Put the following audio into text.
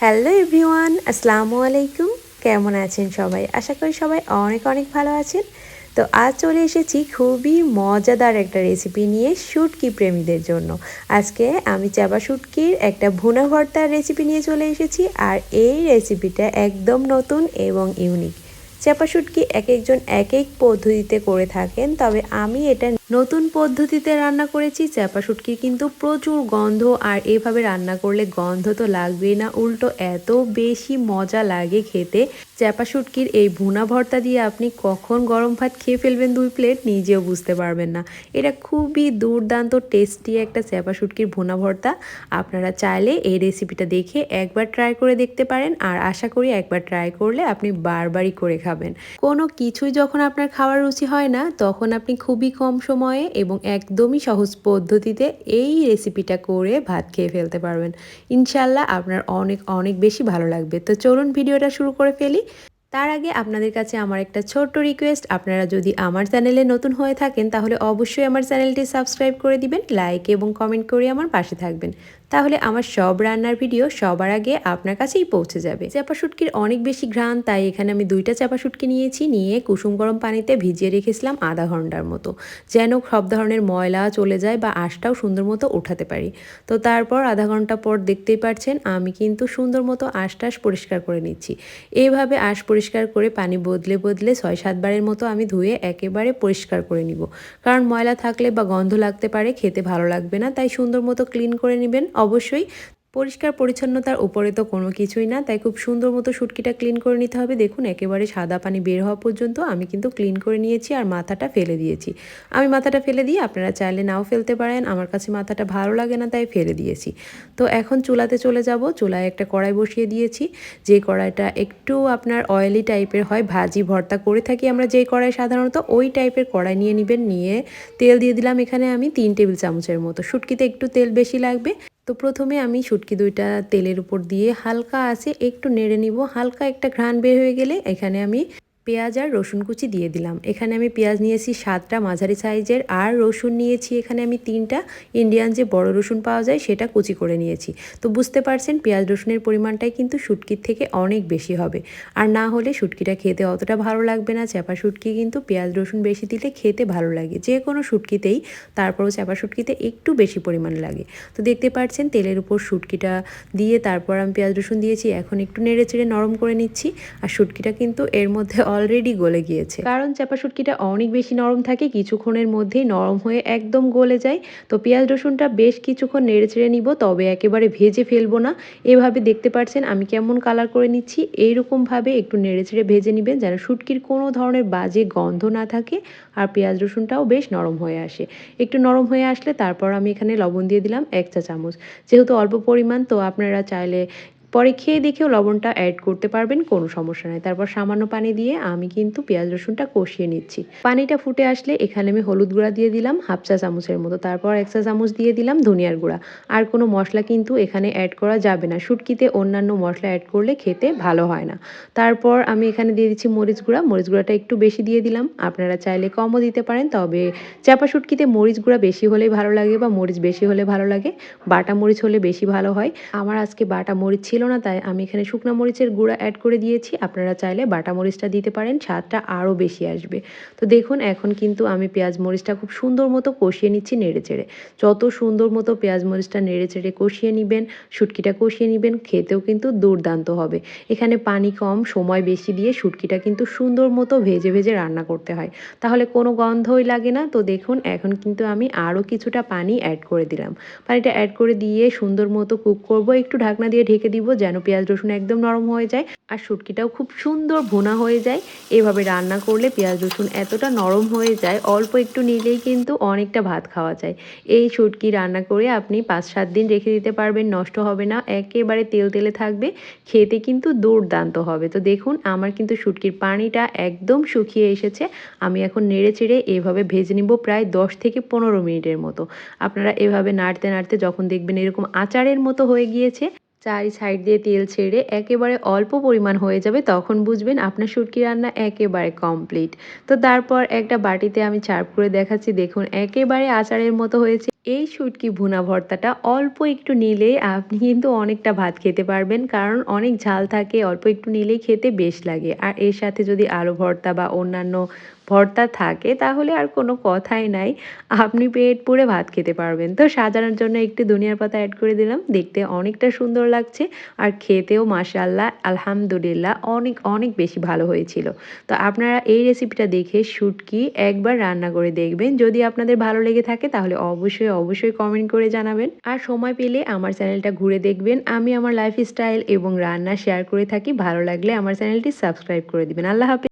Hello everyone, আসসালামু আলাইকুম। কেমন আছেন সবাই? আশা করি সবাই অনেক অনেক ভালো আছেন। তো আজ চলে এসেছি খুবই মজাদার একটা রেসিপি নিয়ে শুটকি প্রেমীদের জন্য। আজকে আমি চাপা শুটকির একটা ভুনা ভর্তার রেসিপি নিয়ে চলে এসেছি। আর এই রেসিপিটা একদম নতুন এবং ইউনিক। চাপা শুটকি এক একজন এক এক পদ্ধতিতে করে থাকেন, তবে আমি এটা নতুন পদ্ধতিতে রান্না করেছি। চাপা শুটকির কিন্তু প্রচুর গন্ধ, আর এভাবে রান্না করলে গন্ধ তো লাগবেই না, উল্টো এত বেশি মজা লাগে খেতে। চাপা শুটকির এই ভুনা ভর্তা দিয়ে আপনি কখন গরম ভাত খেয়ে ফেলবেন 2 প্লেট নিজেও বুঝতে পারবেন না। এটা খুবই দুর্দান্ত টেস্টি একটা চাপা শুটকির ভুনা ভর্তা। আপনারা চাইলে এই রেসিপিটা দেখে একবার ট্রাই করে দেখতে পারেন, আর আশা করি একবার ট্রাই করলে আপনি বারবারই করে খাবেন। কোনো কিছুই যখন আপনার খাওয়ার রুচি হয় না, তখন আপনি খুবই কম সময়ে এবং একদমই সহজ পদ্ধতিতে এই রেসিপিটা করে ভাত খেয়ে ফেলতে পারবেন। ইনশাল্লাহ আপনার অনেক অনেক বেশি ভালো লাগবে। তো চলুন ভিডিওটা শুরু করে ফেলি। তার আগে আপনাদের কাছে আমার একটা ছোট্ট রিকোয়েস্ট, আপনারা যদি আমার চ্যানেলে নতুন হয়ে থাকেন তাহলে অবশ্যই আমার চ্যানেলটি সাবস্ক্রাইব করে দিবেন, লাইক এবং কমেন্ট করে আমার পাশে থাকবেন। তাহলে আমার সব রান্নার ভিডিও সবার আগে আপনার কাছেই পৌঁছে যাবে। চাপা শুটকির অনেক বেশি ঘ্রাণ, তাই এখানে আমি 2টা চাপা শুটকি নিয়েছি, নিয়ে কুসুম গরম পানিতে ভিজিয়ে রেখেছিলাম আধা ঘন্টার মতো, যেন সব ধরনের ময়লা চলে যায় বা আঁশটাও সুন্দর মতো উঠাতে পারি। তো তারপর আধা ঘন্টা পর দেখতেই পাচ্ছেন আমি কিন্তু সুন্দর মতো আঁশ পরিষ্কার করে নিচ্ছি। এইভাবে আঁশ পরিষ্কার করে পানি বদলে বদলে 6-7 বারের মতো আমি ধুয়ে একেবারে পরিষ্কার করে নিব। কারণ ময়লা থাকলে বা গন্ধ লাগতে পারে, খেতে ভালো লাগবে না, তাই সুন্দর মতো ক্লিন করে নেবেন অবশ্যই। পরিষ্কার পরিচ্ছন্নতার উপরে তো কোনো কিছুই না, তাই খুব সুন্দর মতো শুটকিটা ক্লিন করে নিতে হবে। দেখুন একেবারে সাদা পানি বের হওয়া পর্যন্ত আমি কিন্তু ক্লিন করে নিয়েছি, আর মাথাটা ফেলে দিয়েছি। আমি মাথাটা ফেলে দিয়ে, আপনারা চাইলে নাও ফেলতে পারেন, আমার কাছে মাথাটা ভালো লাগে না তাই ফেলে দিয়েছি। তো এখন চুলাতে চলে যাব। চুলায় একটা কড়াই বসিয়ে দিয়েছি, যে কড়াইটা একটু আপনার অয়েলি টাইপের হয়, ভাজি ভর্তা করে থাকি আমরা যেই কড়াই সাধারণত, ওই টাইপের কড়াই নিয়ে নেবেন। নিয়ে তেল দিয়ে দিলাম এখানে আমি 3 টেবিল চামচের মতো। শুটকিতে একটু তেল বেশি লাগবে। তো প্রথমে আমি শুটকি 2টা তেলের উপর দিয়ে হালকা আছে একটু নেড়ে নিব। হালকা একটা ঘ্রাণ বের হয়ে গেলে এখানে আমি পেঁয়াজ আর রসুন কুচি দিয়ে দিলাম। এখানে আমি পেঁয়াজ নিয়েছি 7টা মাঝারি সাইজের, আর রসুন নিয়েছি এখানে আমি 3টা। ইন্ডিয়ান যে বড় রসুন পাওয়া যায় সেটা কুচি করে নিয়েছি। তো বুঝতে পারছেন পেঁয়াজ রসুনের পরিমাণটাই কিন্তু শুটকির থেকে অনেক বেশি হবে, আর না হলে শুটকিটা খেতে অতটা ভালো লাগবে না। চাপা শুটকি কিন্তু পেঁয়াজ রসুন বেশি দিলে খেতে ভালো লাগে, যে কোনো শুটকিতেই, তারপরও চাপা শুটকিতে একটু বেশি পরিমাণ লাগে। তো দেখতে পাচ্ছেন তেলের উপর শুটকিটা দিয়ে তারপর আমি পেঁয়াজ রসুন দিয়েছি। এখন একটু নেড়ে চেড়ে নরম করে নিচ্ছি। আর শুটকিটা কিন্তু এর মধ্যে অলরেডি গলে গিয়েছে, কারণ চাপা শুটকিটা অনেক বেশি নরম থাকে, কিছুক্ষণের মধ্যেই নরম হয়ে একদম গলে যায়। তো পেঁয়াজ রসুনটা বেশ কিছুক্ষণ নেড়ে চেড়ে নিব, তবে একেবারে ভেজে ফেলবো না। এভাবে দেখতে পাচ্ছেন আমি কেমন কালার করে নিচ্ছি, এইরকমভাবে একটু নেড়ে চেড়ে ভেজে নেবেন, যেন শুটকির কোনো ধরনের বাজে গন্ধ না থাকে, আর পেঁয়াজ রসুনটাও বেশ নরম হয়ে আসে। একটু নরম হয়ে আসলে তারপর আমি এখানে লবণ দিয়ে দিলাম 1 চা চামচ। যেহেতু অল্প পরিমাণ, তো আপনারা চাইলে পরে খেয়ে দেখেও লবণটা অ্যাড করতে পারবেন, কোনো সমস্যা নেই। তারপর সামান্য পানি দিয়ে আমি কিন্তু পেঁয়াজ রসুনটা কষিয়ে নিচ্ছি। পানিটা ফুটে আসলে এখানে আমি হলুদ গুঁড়া দিয়ে দিলাম 1/2 চা চামচের মতো, তারপর 1 চা চামচ দিয়ে দিলাম ধনিয়ার গুঁড়া। আর কোনো মশলা কিন্তু এখানে অ্যাড করা যাবে না, শুটকিতে অন্যান্য মশলা অ্যাড করলে খেতে ভালো হয় না। তারপর আমি এখানে দিয়ে দিচ্ছি মরিচ গুঁড়া। মরিচ গুঁড়াটা একটু বেশি দিয়ে দিলাম, আপনারা চাইলে কমও দিতে পারেন, তবে চাপা শুটকিতে মরিচ গুঁড়া বেশি হলেই ভালো লাগে, বা মরিচ বেশি হলে ভালো লাগে। বাটা মরিচ হলে বেশি ভালো হয়। আমার আজকে বাটা মরিচ ছিল না, তাই আমি এখানে শুকনো মরিচের গুঁড়া অ্যাড করে দিয়েছি। আপনারা চাইলে বাটা মরিচটা দিতে পারেন, স্বাদটা আরও বেশি আসবে। তো দেখুন এখন কিন্তু আমি পেঁয়াজ মরিচটা খুব সুন্দর মতো কষিয়ে নিচ্ছি নেড়ে চেড়ে। যত সুন্দর মতো পেঁয়াজ মরিচটা নেড়ে চেড়ে কষিয়ে নেবেন, শুটকিটা কষিয়ে নেবেন, খেতেও কিন্তু দুর্দান্ত হবে। এখানে পানি কম, সময় বেশি দিয়ে শুটকিটা কিন্তু সুন্দর মতো ভেজে ভেজে রান্না করতে হয়, তাহলে কোনো গন্ধই লাগে না। তো দেখুন এখন কিন্তু আমি আরও কিছুটা পানি অ্যাড করে দিলাম। পানিটা অ্যাড করে দিয়ে সুন্দর মতো কুক করব, একটু ঢাকনা দিয়ে ঢেকে দিব, যেন পেঁয়াজ রসুন একদম নরম হয়ে যায় আর শুটকিটাও খুব সুন্দর ভুনা হয়ে যায়। এভাবে রান্না করলে পেঁয়াজ রসুন এতটা নরম হয়ে যায়, অল্প একটু নিলেই কিন্তু অনেকটা ভাত খাওয়া যায়। এই শুটকি রান্না করে আপনি 5-7 দিন রেখে দিতে পারবেন, নষ্ট হবে না, একেবারে তেল তেলে থাকবে, খেতে কিন্তু দুর্দান্ত হবে। তো দেখুন আমার কিন্তু শুটকির পানিটা একদম শুকিয়ে এসেছে। আমি এখন নেড়ে চেড়ে এভাবে ভেজে নিব প্রায় 10 থেকে 15 মিনিটের মতো। আপনারা এভাবে নাড়তে নাড়তে যখন দেখবেন এরকম আচারের মতো হয়ে গিয়েছে, চারি সাইড দিয়ে তেল ছেড়ে একেবারে অল্প পরিমাণ হয়ে যাবে, তখন বুঝবেন আপনার শুটকি রান্না একেবারে কমপ্লিট। তো তারপর একটা বাটিতে আমি সার্ভ করে দেখাচ্ছি, দেখুন একেবারে আচারের মতো হয়েছে। এই শুটকি ভুনা ভর্তাটা অল্প একটু নিলেই আপনি কিন্তু অনেকটা ভাত খেতে পারবেন, কারণ অনেক ঝাল থাকে, অল্প একটু নিলেই খেতে বেশ লাগে। আর এর সাথে যদি আলু ভর্তা বা অন্যান্য ভর্তা থাকে তাহলে আর কোনো কথাই নাই, আপনি পেট পুরে ভাত খেতে পারবেন। তো সাজানোর জন্য একটু ধনিয়ার পাতা অ্যাড করে দিলাম, দেখতে অনেকটা সুন্দর লাগছে আর খেতেও মাশাআল্লাহ আলহামদুলিল্লাহ অনেক অনেক বেশি ভালো হয়েছিল। তো আপনারা এই রেসিপিটা দেখে শুটকি একবার রান্না করে দেখবেন, যদি আপনাদের ভালো লেগে থাকে তাহলে অবশ্যই অবশ্যই কমেন্ট করে জানাবেন। আর সময় পেলে আমার চ্যানেলটা ঘুরে দেখবেন, আমি আমার লাইফস্টাইল এবং রান্না শেয়ার করে থাকি। ভালো লাগলে আমার চ্যানেলটি সাবস্ক্রাইব করে দিবেন। আল্লাহ হাফেজ।